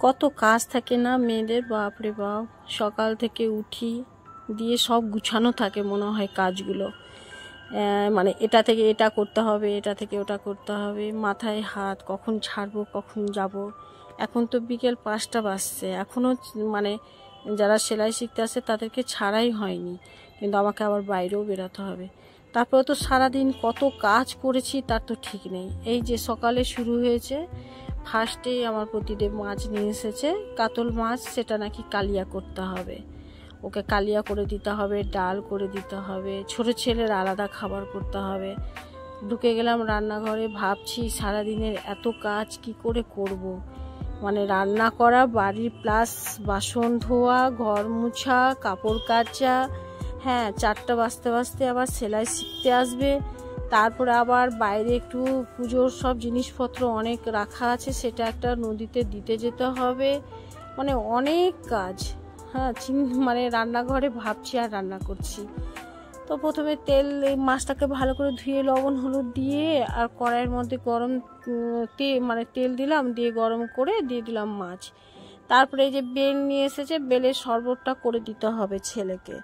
কত কাজ থাকে না মেয়েদের, বাপরে বাপ। সকাল থেকে উঠি, দিয়ে সব গুছানো থাকে মনে হয় কাজগুলো, মানে এটা থেকে এটা করতে হবে, এটা থেকে ওটা করতে হবে, মাথায় হাত, কখন ছাড়বো কখন যাব। এখন তো বিকেল 5টা বাজছে, এখনও মানে যারা সেলাই শিখতে আসে তাদেরকে ছাড়াই হয়নি, কিন্তু আমাকে আবার বাইরেও বেরোতে হবে। তারপরে তো সারাদিন কত কাজ করেছি তার তো ঠিক নেই। এই যে সকালে শুরু হয়েছে, ফার্স্টেই আমার প্রতিদেব মাছ নিয়ে এসেছে, কাতল মাছ, সেটা নাকি কালিয়া করতে হবে, ওকে কালিয়া করে দিতে হবে, ডাল করে দিতে হবে, ছোট ছেলের আলাদা খাবার করতে হবে। ঢুকে গেলাম রান্নাঘরে, ভাবছি সারাদিনের এত কাজ কি করে করব। মানে রান্না করা, বাড়ির প্লাস বাসন ধোয়া, ঘর মুছা, কাপড় কাচা, হ্যাঁ 4টা বাজতে বাজতে আবার সেলাই শিখতে আসবে, তারপরে আবার বাইরে একটু পুজোর সব জিনিসপত্র অনেক রাখা আছে, সেটা একটা নদীতে দিতে যেতে হবে, মানে অনেক কাজ। হ্যাঁ মানে রান্নাঘরে ভাবছি আর রান্না করছি। তো প্রথমে এই মাছটাকে ভালো করে ধুয়ে লবণ হলুদ দিয়ে আর কড়াইয়ের মধ্যে গরম তেল দিলাম, দিয়ে গরম করে দিয়ে দিলাম মাছ। তারপরে এই যে বেল নিয়ে এসেছে, বেলের শরবতটা করে দিতে হবে ছেলেকে।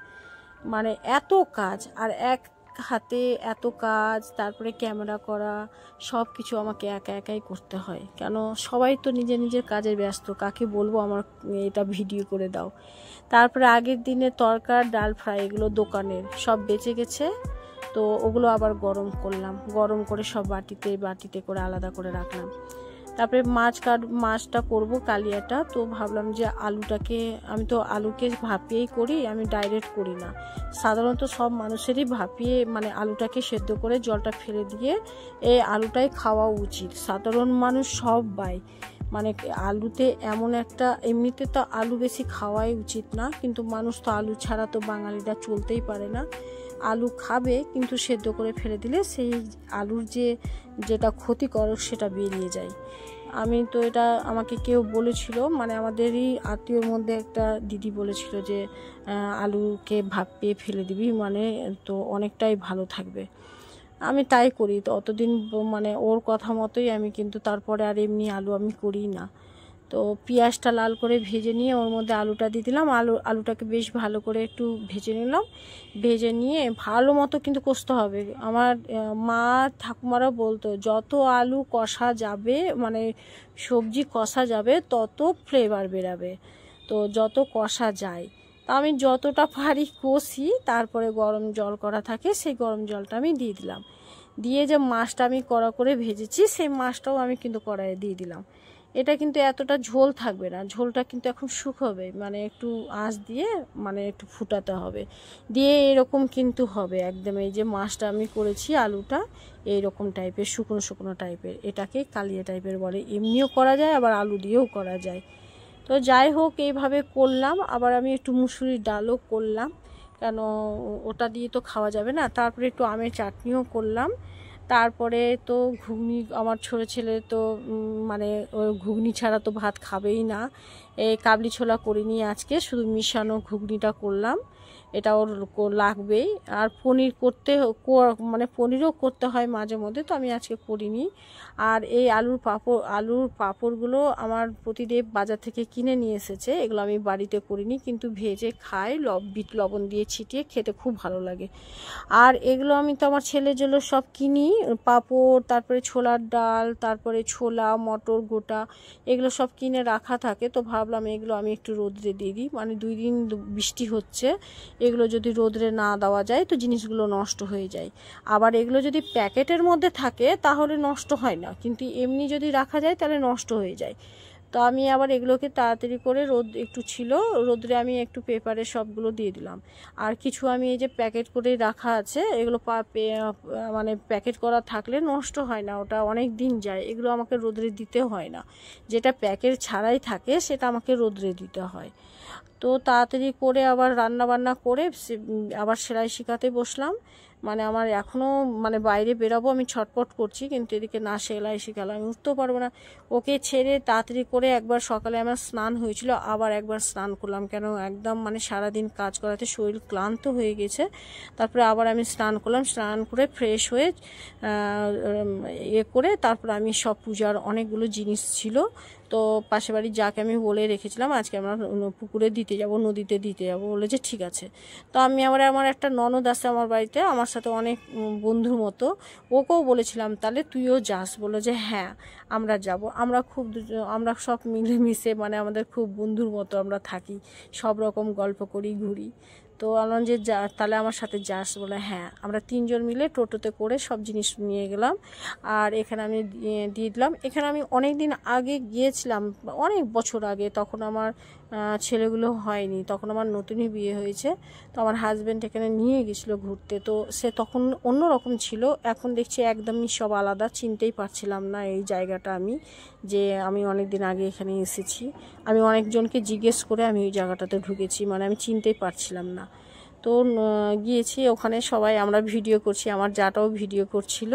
মানে এত কাজ, আর এক হাতে এত কাজ, তারপরে ক্যামেরা করা, সব কিছু আমাকে একা একাই করতে হয়। কেন, সবাই তো নিজের নিজের কাজে ব্যস্ত, কাকে বলবো আমার এটা ভিডিও করে দাও। তারপরে আগের দিনে তরকার ডাল ফ্রাই এগুলো দোকানের সব বেঁচে গেছে, তো ওগুলো আবার গরম করলাম, গরম করে সব বাটিতে করে আলাদা করে রাখলাম। তারপরে মাছটা করব কালিয়াটা, তো ভাবলাম যে আমি তো আলুকে ভাপিয়েই করি, আমি ডাইরেক্ট করি না। সাধারণত সব মানুষেরই ভাপিয়ে, মানে আলুটাকে সেদ্ধ করে জলটা ফেলে দিয়ে এই আলুটাই খাওয়া উচিত। সাধারণ মানুষ সবাই, মানে আলুতে এমন একটা, এমনিতে তো আলু বেশি খাওয়াই উচিত না, কিন্তু মানুষ তো আলু ছাড়া তো বাঙালিরা চলতেই পারে না। আলু খাবে, কিন্তু সেদ্ধ করে ফেলে দিলে সেই আলুর যেটা ক্ষতিকারক সেটা বেরিয়ে যায়। আমি তো এটা আমাকে কেউ বলেছিল, মানে আমাদেরই আত্মীয়র মধ্যে একটা দিদি বলেছিল যে আলুকে ভাপিয়ে ফেলে দিবি, মানে তো অনেকটাই ভালো থাকবে। আমি তাই করি, তো অতদিন মানে ওর কথা মতোই আমি, কিন্তু তারপরে আর এমনি আলু আমি করি না। তো পেঁয়াজটা লাল করে ভেজে নিয়ে ওর মধ্যে আলুটা দিয়ে দিলাম, আলুটাকে বেশ ভালো করে একটু ভেজে নিলাম। ভেজে নিয়ে ভালো মতো কিন্তু কষতে হবে। আমার মা ঠাকুমারা বলতো যত আলু কষা যাবে, মানে সবজি কষা যাবে, তত ফ্লেভার বেরাবে, তো যত কষা যায়। তা আমি যতটা পারি কষি, তারপরে গরম জল করা থাকে, সেই গরম জলটা আমি দিয়ে দিলাম। দিয়ে যে মাছটা আমি কড়া করে ভেজেছি, সেই মাছটাও আমি কিন্তু কড়াইয়ে দিয়ে দিলাম। এটা কিন্তু এতটা ঝোল থাকবে না, ঝোলটা কিন্তু এখন শুকোবে, মানে একটু আঁচ দিয়ে মানে একটু ফুটাতে হবে, দিয়ে এরকম কিন্তু হবে একদম। এই যে মাছটা আমি করেছি, আলুটা এইরকম টাইপের, শুকনো শুকনো টাইপের, এটাকে কালিয়া টাইপের বলে। এমনিও করা যায়, আবার আলু দিয়েও করা যায়। তো যাই হোক, এইভাবে করলাম। আবার আমি একটু মুসুরির ডালও করলাম, কেন ওটা দিয়ে তো খাওয়া যাবে না। তারপরে একটু আমের চাটনিও করলাম। তারপরে তো ঘুগনি, আমার ছোটো ছেলে তো মানে ঘুগনি ছাড়া তো ভাত খাবেই না। এই কাবলি ছোলা করিনি আজকে, শুধু মিশানো ঘুগনিটা করলাম, এটা ওর লাগবেই। আর পনির মানে পনিরও করতে হয় মাঝে মধ্যে, তো আমি আজকে করিনি। আর এই আলুর পাঁপড়গুলো আমার প্রতিদেব বাজার থেকে কিনে নিয়ে এসেছে, এগুলো আমি বাড়িতে করিনি, কিন্তু ভেজে খাই, বিট লবণ দিয়ে ছিটিয়ে খেতে খুব ভালো লাগে। আর এগুলো আমি তো আমার ছেলের জন্য সব কিনি, পাঁপড়, তারপরে ছোলার ডাল, তারপরে ছোলা মটর গোটা, এগুলো সব কিনে রাখা থাকে। তো ভাবলাম এগুলো আমি একটু রোদ্রে দিয়ে দিই, মানে 2 দিন বৃষ্টি হচ্ছে, এগুলো যদি রোদ্রে না দেওয়া যায় তো জিনিসগুলো নষ্ট হয়ে যায়। আবার এগুলো যদি প্যাকেটের মধ্যে থাকে তাহলে নষ্ট হয় না, কিন্তু এমনি যদি রাখা যায় তাহলে নষ্ট হয়ে যায়। তো আমি আবার এগুলোকে তাড়াতাড়ি করে, রোদ একটু ছিল, রোদ্রে আমি একটু পেপারে সবগুলো দিয়ে দিলাম। আর কিছু আমি এই যে প্যাকেট করে রাখা আছে, এগুলো মানে প্যাকেট করা থাকলে নষ্ট হয় না, ওটা অনেক দিন যায়, এগুলো আমাকে রোদ্রে দিতে হয় না। যেটা প্যাকেট ছাড়াই থাকে সেটা আমাকে রোদ্রে দিতে হয়। তো তাড়াতাড়ি করে আবার রান্না বান্না করে আবার সেলাই শেখাতে বসলাম। মানে আমার এখনও, মানে বাইরে বেরাবো, আমি ছটপট করছি, কিন্তু এদিকে না সেলাই শেখালে আমি উঠতেও পারবো না। ওকে ছেড়ে তাড়াতাড়ি করে একবার সকালে আমার স্নান হয়েছিল, আবার একবার স্নান করলাম, কেন একদম মানে সারাদিন কাজ করাতে শরীর ক্লান্ত হয়ে গেছে। তারপরে আবার আমি স্নান করলাম, স্নান করে ফ্রেশ হয়ে করে তারপরে আমি সব পূজার অনেকগুলো জিনিস ছিল তো পাশে বাড়ির যাকে আমি বলে রেখেছিলাম আজকে আমরা পুকুরে দিতে যাব, নদীতে দিতে যাব, বলে যে ঠিক আছে। তো আমি আমার একটা ননদ আছে আমার বাড়িতে, আমার সাথে অনেক বন্ধুর মতো, ওকেও বলেছিলাম তাহলে তুইও যাস, বলে যে হ্যাঁ আমরা যাব। আমরা সব মিলেমিশে মানে আমাদের খুব বন্ধুর মতো আমরা থাকি, সব রকম গল্প করি, ঘুরি। তো বললাম যে যা তাহলে আমার সাথে যাস, বলে হ্যাঁ। আমরা 3 জন মিলে টোটোতে করে সব জিনিস নিয়ে গেলাম, আর এখানে আমি দিয়ে দিলাম। এখানে আমি অনেক দিন আগে গিয়েছিলাম, অনেক বছর আগে, তখন আমার ছেলেগুলো হয়নি, তখন আমার নতুনই বিয়ে হয়েছে। তো আমার হাজব্যান্ড এখানে নিয়ে গেছিলো ঘুরতে, তো সে তখন অন্য রকম ছিল, এখন দেখছি একদমই সব আলাদা, চিনতেই পারছিলাম না এই জায়গাটা আমি, যে আমি অনেক দিন আগে এখানে এসেছি। আমি অনেকজনকে জিজ্ঞেস করে আমি ওই জায়গাটাতে ঢুকেছি, মানে আমি চিনতেই পারছিলাম না। তো গিয়েছি ওখানে, সবাই আমরা ভিডিও করছি, আমার যাটাও ভিডিও করছিল,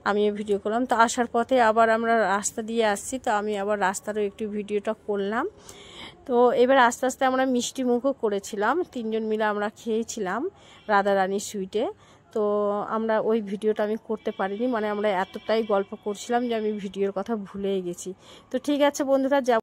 আমিও ভিডিও করলাম। তো আসার পথে আবার আমরা রাস্তা দিয়ে আসছি, তো আমি আবার রাস্তারও একটু ভিডিওটা করলাম। তো এবার আস্তে আস্তে আমরা মিষ্টি মুখও করেছিলাম, 3 জন মিলে আমরা খেয়েছিলাম রাধারানী সুইটে। তো আমরা ওই ভিডিওটা আমি করতে পারিনি, মানে আমরা এতটাই গল্প করছিলাম যে আমি ভিডিওর কথা ভুলেই গেছি। তো ঠিক আছে বন্ধুরা,